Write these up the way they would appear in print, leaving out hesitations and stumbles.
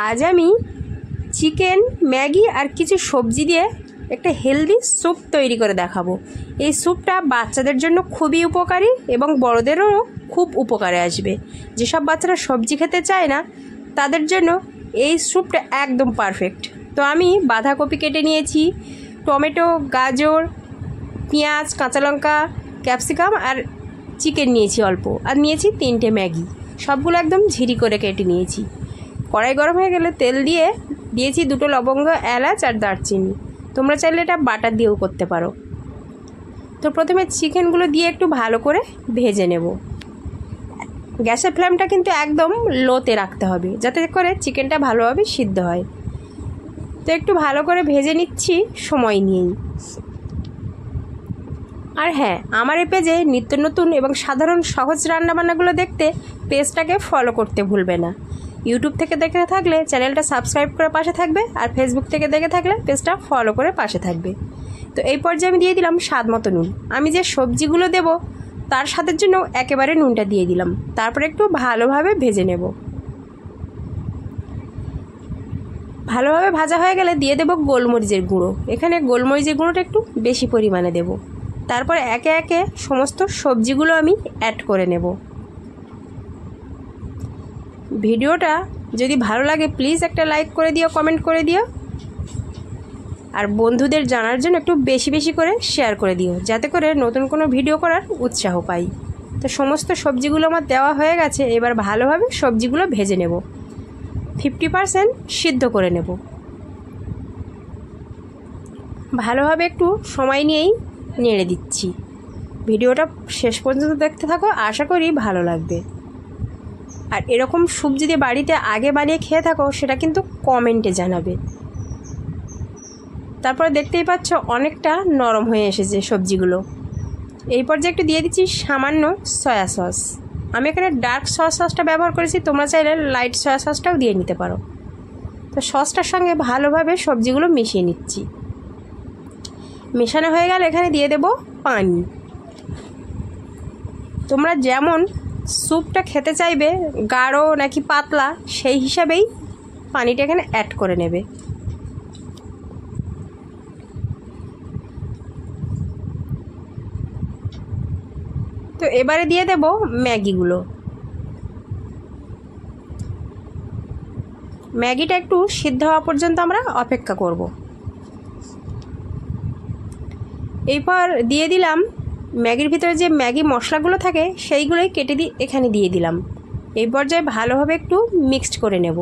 আজ আমি chicken, Maggi আর কিছু সবজি দিয়ে একটা হেলদি স্যুপ তৈরি করে দেখাবো। এই স্যুপটা বাচ্চাদের জন্য খুবই উপকারী এবং বড়দেরও খুব উপকারে আসবে। যেসব বাচ্চারা সবজি খেতে চায় না তাদের জন্য এই স্যুপটা একদম পারফেক্ট। তো আমি বাঁধাকপি কেটে নিয়েছি, টমেটো, গাজর, পেঁয়াজ, কাঁচা লঙ্কা, ক্যাপসিকাম আর চিকেন নিয়েছি অল্প, আর নিয়েছি 3টে ম্যাগি। সবগুলো একদম ঝিরি করে কেটে নিয়েছি। কড়াই গরম হয়ে গেলে তেল দিয়ে দিয়েছি 2টো লবঙ্গ, এলাচ আর দারচিনি। তোমরা চাইলে এটা বাটার দিয়েও করতে পারো। তো প্রথমে চিকেনগুলো দিয়ে একটু ভালো করে ভেজে নেব। গ্যাসের ফ্লেমটা কিন্তু একদম লোতে রাখতে হবে যাতে করে চিকেনটা ভালোভাবে সিদ্ধ হয়। তো একটু ভালো করে ভেজে নিচ্ছি সময় নিয়েই। আর হ্যাঁ, আমার এই পেজে নিত্য নতুন এবং সাধারণ সহজ রান্নাবান্নাগুলো দেখতে পেজটাকে ফলো করতে ভুলবে না। ইউটিউব থেকে দেখে থাকলে চ্যানেলটা সাবস্ক্রাইব করে পাশে থাকবে, আর ফেসবুক থেকে দেখে থাকলে পেজটা ফলো করে পাশে থাকবে। তো এই পর্যায়ে আমি দিয়ে দিলাম স্বাদ মতো নুন। আমি যে সবজিগুলো দেব তার স্বাদের জন্য একেবারে নুনটা দিয়ে দিলাম। তারপরে একটু ভালোভাবে ভেজে নেব। ভালোভাবে ভাজা হয়ে গেলে দিয়ে দেব গোলমরিচের গুঁড়ো। এখানে গোলমরিচের গুঁড়োটা একটু বেশি পরিমাণে দেব। তারপর একে একে সমস্ত সবজিগুলো আমি অ্যাড করে নেব। ভিডিওটা যদি ভালো লাগে প্লিজ একটা লাইক করে দিও, কমেন্ট করে দিও, আর বন্ধুদের জানার জন্য একটু বেশি বেশি করে শেয়ার করে দিও যাতে করে নতুন কোনো ভিডিও করার উৎসাহ পাই। তো সমস্ত সবজিগুলো আমার দেওয়া হয়ে গেছে। এবার ভালোভাবে সবজিগুলো ভেজে নেব, 50% সিদ্ধ করে নেব। ভালোভাবে একটু সময় নিয়েই নেড়ে দিচ্ছি। ভিডিওটা শেষ পর্যন্ত দেখতে থাকো, আশা করি ভালো লাগবে। আর এরকম স্যুপ যদি বাড়িতে আগে বানিয়ে খেয়ে থাকো সেটা কিন্তু কমেন্টে জানাবে। তারপরে দেখতেই পাচ্ছ অনেকটা নরম হয়ে এসেছে সবজিগুলো। এই পর্যায়ে একটু দিয়ে দিচ্ছি সামান্য সয়া সস। আমি এখানে ডার্ক সয়া সসটা ব্যবহার করেছি, তোমরা চাইলে লাইট সয়া সসটাও দিয়ে নিতে পারো। তো সসটার সঙ্গে ভালোভাবে সবজিগুলো মিশিয়ে নিচ্ছি। মেশানো হয়ে গেলে এখানে দিয়ে দেব পানি। তোমরা যেমন স্যুপটা খেতে চাইবে, গাঢ় নাকি পাতলা, সেই হিসাবেই পানিটা এখানে অ্যাড করে নেবে। তো এবারে দিয়ে দেব ম্যাগিগুলো। ম্যাগিটা একটু সিদ্ধ হওয়া পর্যন্ত আমরা অপেক্ষা করব। এরপর দিয়ে দিলাম ম্যাগির ভিতরে যে ম্যাগি মশলাগুলো থাকে সেইগুলোই কেটে এখানে দিয়ে দিলাম। এই পর্যায়ে ভালোভাবে একটু মিক্সড করে নেব।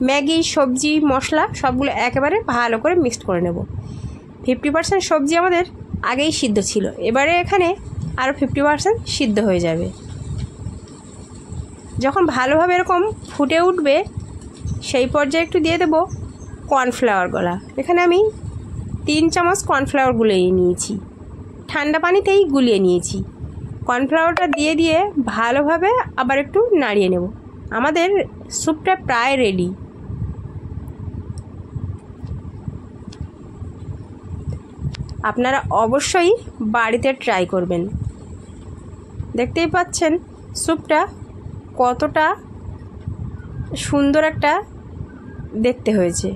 ম্যাগি, সবজি, মশলা সবগুলো একেবারে ভালো করে মিক্সড করে নেব। 50% সবজি আমাদের আগেই সিদ্ধ ছিল, এবারে এখানে আরও 50% সিদ্ধ হয়ে যাবে। যখন ভালোভাবে এরকম ফুটে উঠবে সেই পর্যায়ে একটু দিয়ে দেব কর্নফ্লাওয়ার গলা। এখানে আমি 3 চামচ কর্নফ্লাওয়ার গুলিয়ে নিয়েছি, ঠান্ডা পানিতেই গুলিয়ে নিয়েছি। কর্নফ্লাওয়ারটা দিয়ে ভালোভাবে আবার একটু নাড়িয়ে নেব। আমাদের স্যুপটা প্রায় রেডি। আপনারা অবশ্যই বাড়িতে ট্রাই করবেন। দেখতেই পাচ্ছেন স্যুপটা কতটা সুন্দর একটা দেখতে হয়েছে।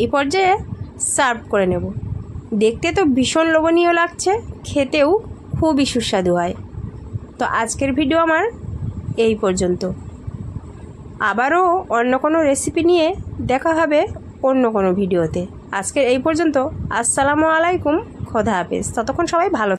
এই পর্যায়ে সার্ভ করে নেব। দেখতে তো ভীষণ লোভনীয় লাগছে, খেতেও খুবই সুস্বাদু হয়। তো আজকের ভিডিও আমার এই পর্যন্ত। আবারও অন্য কোনো রেসিপি নিয়ে দেখা হবে অন্য কোনো ভিডিওতে। আজকের এই পর্যন্ত। আসসালামু আলাইকুম, খোদা হাফেজ। ততক্ষণ সবাই ভালো